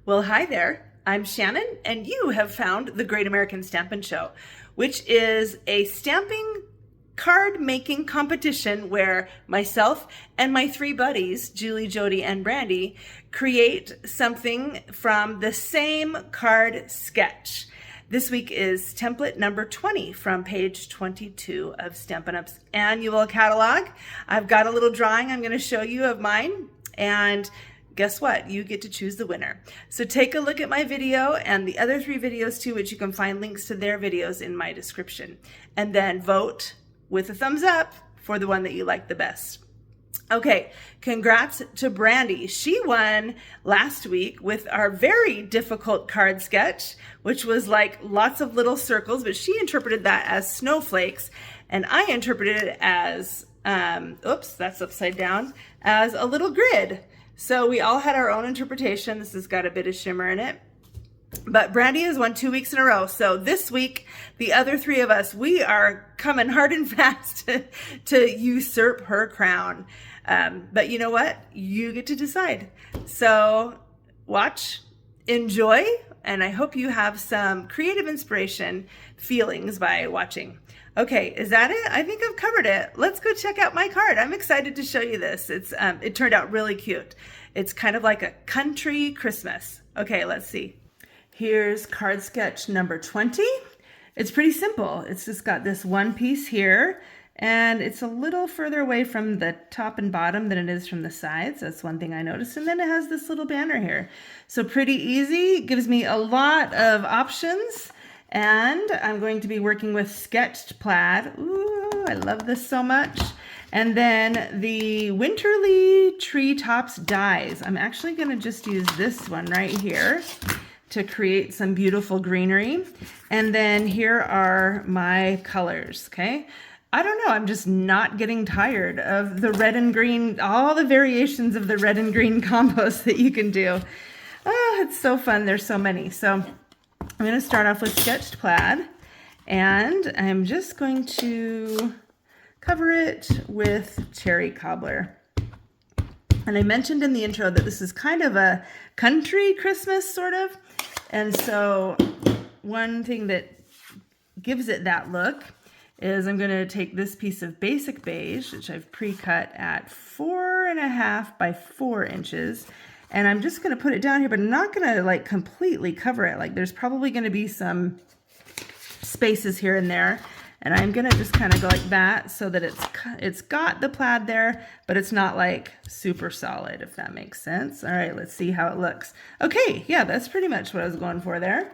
Well, hi there. I'm Shannon, and you have found the Great American Stampin Show, which is a stamping card making competition where myself and my three buddies, Julie, Jody, and Brandy, create something from the same card sketch. This week is template number 20 from page 22 of Stampin' Up's annual catalog. I've got a little drawing I'm going to show you of mine, and guess what? You get to choose the winner. So take a look at my video and the other three videos too, which you can find links to their videos in my description. And then vote with a thumbs up for the one that you like the best. Okay, congrats to Brandy. She won last week with our very difficult card sketch, which was like lots of little circles, but she interpreted that as snowflakes, and I interpreted it as, oops, that's upside down, as a little grid. So we all had our own interpretation. This has got a bit of shimmer in it. But Brandy has won 2 weeks in a row. So this week, the other three of us, we are coming hard and fast to usurp her crown. But you know what? You get to decide. So watch, enjoy, and I hope you have some creative inspiration feelings by watching. Okay, is that it? I think I've covered it. Let's go check out my card. I'm excited to show you this. It turned out really cute. It's kind of like a country Christmas. Okay, let's see. Here's card sketch number 20. It's pretty simple. It's just got this one piece here, and it's a little further away from the top and bottom than it is from the sides. That's one thing I noticed. And then it has this little banner here. So pretty easy. It gives me a lot of options. And I'm going to be working with sketched plaid. Ooh, I love this so much. And then the Winterly Treetops dies. I'm actually going to just use this one right here to create some beautiful greenery. And then here are my colors, okay? I don't know, I'm just not getting tired of the red and green, all the variations of the red and green combos that you can do. Oh, it's so fun. There's so many. So I'm going to start off with sketched plaid, and I'm just going to cover it with cherry cobbler. And I mentioned in the intro that this is kind of a country Christmas sort of, and so one thing that gives it that look is I'm going to take this piece of basic beige, which I've pre-cut at 4.5 by 4 inches. And I'm just going to put it down here, but I'm not going to like completely cover it. Like there's probably going to be some spaces here and there. And I'm going to just kind of go like that so that it's got the plaid there, but it's not like super solid, if that makes sense. All right, let's see how it looks. Okay, yeah, that's pretty much what I was going for there.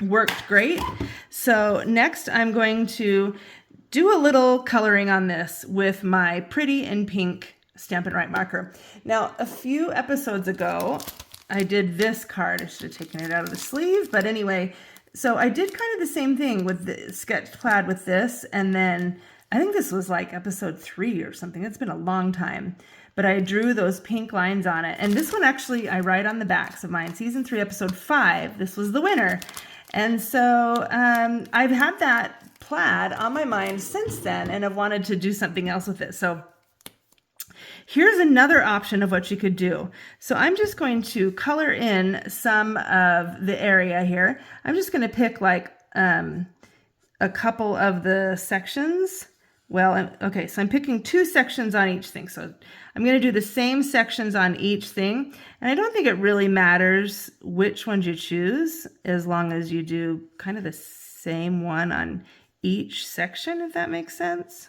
Worked great. So next I'm going to do a little coloring on this with my Pretty in Pink Stampin' Right marker. Now, a few episodes ago, I did this card. I should have taken it out of the sleeve, but anyway, so I did kind of the same thing with the sketched plaid with this, and then I think this was like episode 3 or something. It's been a long time, but I drew those pink lines on it. And this one actually, I write on the backs of mine, season 3, episode 5. This was the winner. And so I've had that plaid on my mind since then, and I've wanted to do something else with it. So here's another option of what you could do. So I'm just going to color in some of the area here. I'm just going to pick like a couple of the sections. Well, okay, so I'm picking 2 sections on each thing. So I'm going to do the same sections on each thing. And I don't think it really matters which ones you choose, as long as you do kind of the same one on each section, if that makes sense.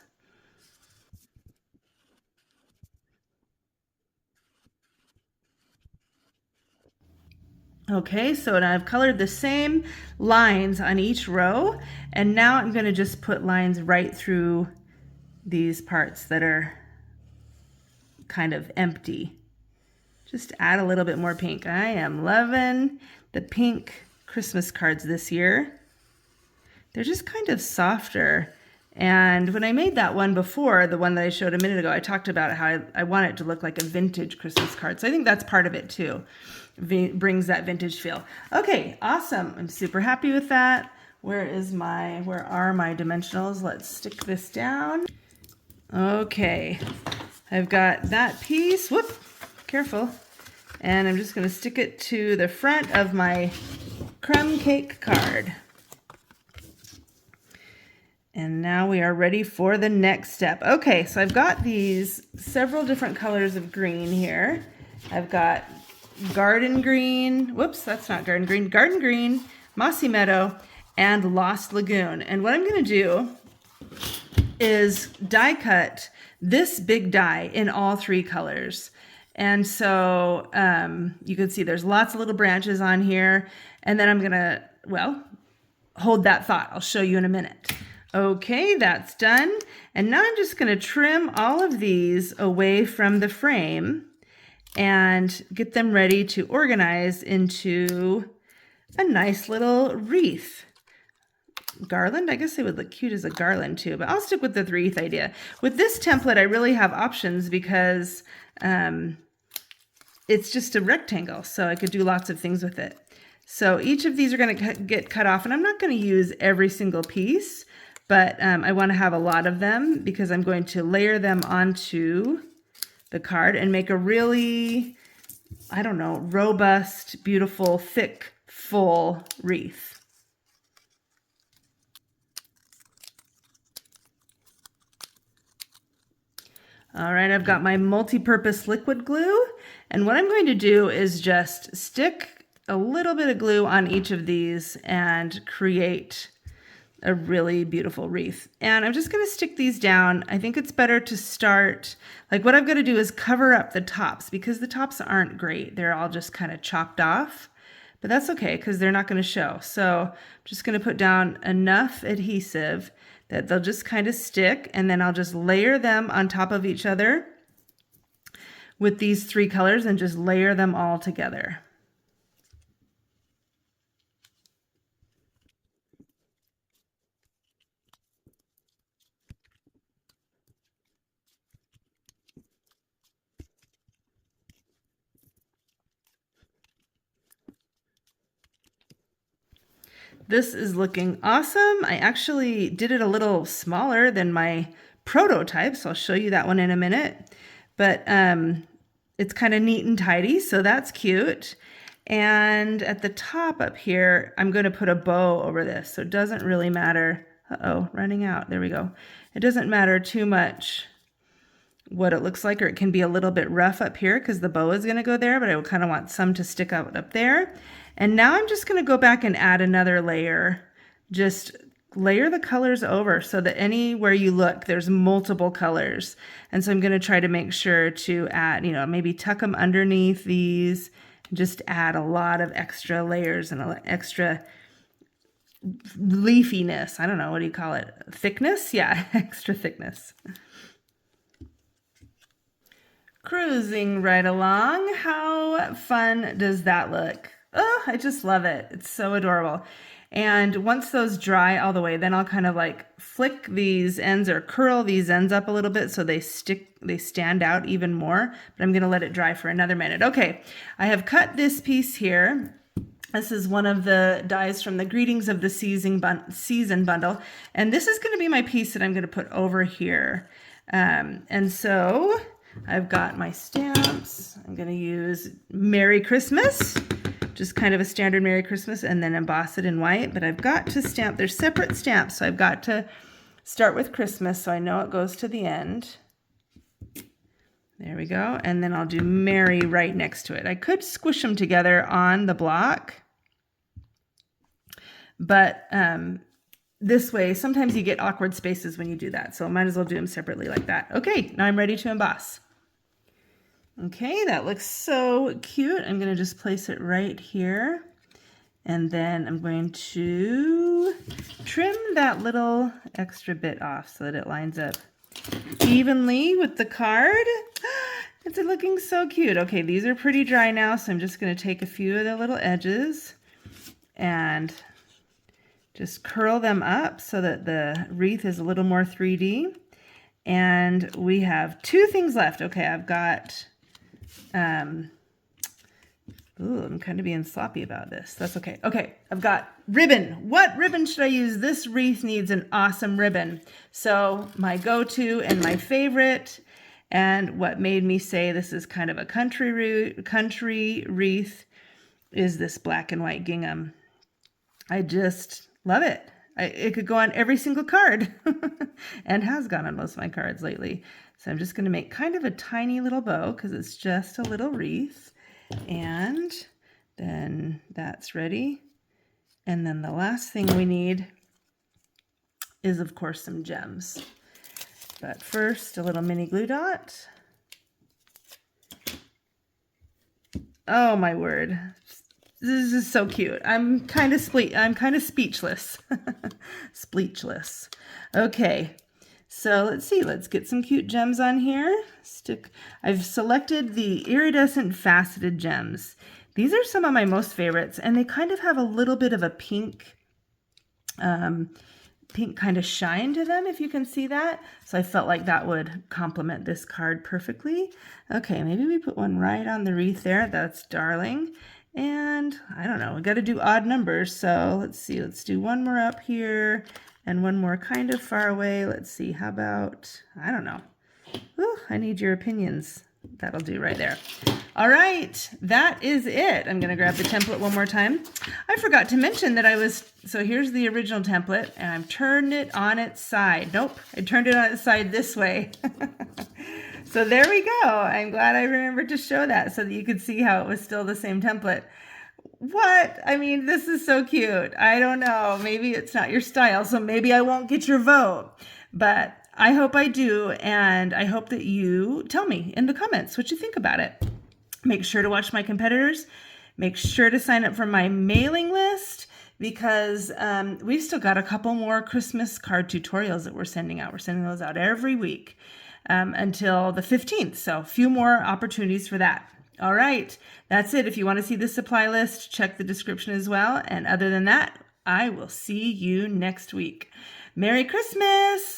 Okay, so now I've colored the same lines on each row, and now I'm going to just put lines right through these parts that are kind of empty. Just add a little bit more pink. I am loving the pink Christmas cards this year. They're just kind of softer. And when I made that one before, the one that I showed a minute ago, I talked about how I want it to look like a vintage Christmas card. So I think that's part of it too. Brings that vintage feel. Okay, awesome. I'm super happy with that. Where are my dimensionals? Let's stick this down. Okay, I've got that piece. Whoop, careful. And I'm just going to stick it to the front of my Crumb Cake card. And now we are ready for the next step. Okay, so I've got these several different colors of green here. I've got garden green, whoops, that's not garden green, Mossy Meadow, and Lost Lagoon. And what I'm going to do is die cut this big die in all three colors. And so you can see there's lots of little branches on here. And then I'm going to, well, hold that thought. I'll show you in a minute. Okay, that's done. And now I'm just going to trim all of these away from the frame and get them ready to organize into a nice little wreath. Garland, I guess they would look cute as a garland too, but I'll stick with the wreath idea. With this template, I really have options because it's just a rectangle, so I could do lots of things with it. So each of these are going to get cut off, and I'm not going to use every single piece, but I want to have a lot of them because I'm going to layer them onto the card and make a really, I don't know, robust, beautiful, thick, full wreath. All right, I've got my multi-purpose liquid glue, and what I'm going to do is just stick a little bit of glue on each of these and create a really beautiful wreath. And I'm just going to stick these down. I think it's better to start, like what I've got to do is cover up the tops because the tops aren't great. They're all just kind of chopped off, but that's okay because they're not going to show. So I'm just going to put down enough adhesive that they'll just kind of stick, and then I'll just layer them on top of each other with these three colors and just layer them all together. This is looking awesome. I actually did it a little smaller than my prototype, so I'll show you that one in a minute. But it's kind of neat and tidy, so that's cute. And at the top up here, I'm going to put a bow over this, so it doesn't really matter. Uh-oh, running out. There we go. It doesn't matter too much what it looks like, or it can be a little bit rough up here because the bow is going to go there, but I kind of want some to stick out up there. And now I'm just going to go back and add another layer. Just layer the colors over so that anywhere you look, there's multiple colors. And so I'm going to try to make sure to add, you know, maybe tuck them underneath these, just add a lot of extra layers and extra leafiness. I don't know, what do you call it? Thickness? Yeah, extra thickness. Cruising right along. How fun does that look? Oh, I just love it. It's so adorable. And once those dry all the way, then I'll kind of like flick these ends or curl these ends up a little bit so they stand out even more. But I'm going to let it dry for another minute. Okay, I have cut this piece here. This is one of the dies from the Greetings of the Season bundle. And this is going to be my piece that I'm going to put over here. And so I've got my stamps. I'm going to use Merry Christmas. Just kind of a standard Merry Christmas, and then emboss it in white. But I've got to stamp, they're separate stamps, so I've got to start with Christmas so I know it goes to the end. There we go. And then I'll do Merry right next to it. I could squish them together on the block, but this way, sometimes you get awkward spaces when you do that, so I might as well do them separately like that. Okay, now I'm ready to emboss. Okay, that looks so cute. I'm going to just place it right here. And then I'm going to trim that little extra bit off so that it lines up evenly with the card. It's looking so cute. Okay, these are pretty dry now, so I'm just going to take a few of the little edges and just curl them up so that the wreath is a little more 3D. And we have two things left. Okay, I've got... Ooh, I'm kind of being sloppy about this. That's okay. Okay, I've got ribbon. What ribbon should I use? This wreath needs an awesome ribbon. So my go-to and my favorite, And what made me say this is kind of a country wreath is this black and white gingham. I just love it. It could go on every single card and has gone on most of my cards lately. So I'm just going to make kind of a tiny little bow because it's just a little wreath. And then that's ready. And then the last thing we need is, of course, some gems. But first, a little mini glue dot. Oh my word. This is so cute. I'm kind of speechless. Speechless. Okay. So let's see. Let's get some cute gems on here. I've selected the Iridescent Faceted gems. These are some of my most favorites, and they kind of have a little bit of a pink kind of shine to them, if you can see that. So I felt like that would complement this card perfectly. Okay, maybe we put one right on the wreath there. That's darling. And I don't know, we got to do odd numbers. So let's see, let's do one more up here and one more kind of far away. Let's see, how about, I don't know. Ooh, I need your opinions. That'll do right there. All right, that is it. I'm going to grab the template one more time. I forgot to mention that so here's the original template, and I've turned it on its side. Nope, I turned it on its side this way. So there we go. I'm glad I remembered to show that so that you could see how it was still the same template. What? I mean, this is so cute. I don't know. Maybe it's not your style, so maybe I won't get your vote. But I hope I do, and I hope that you tell me in the comments what you think about it. Make sure to watch my competitors. Make sure to sign up for my mailing list because we've still got a couple more Christmas card tutorials that we're sending out. We're sending those out every week until the 15th. So a few more opportunities for that. All right, that's it. If you want to see the supply list, check the description as well. And other than that, I will see you next week. Merry Christmas!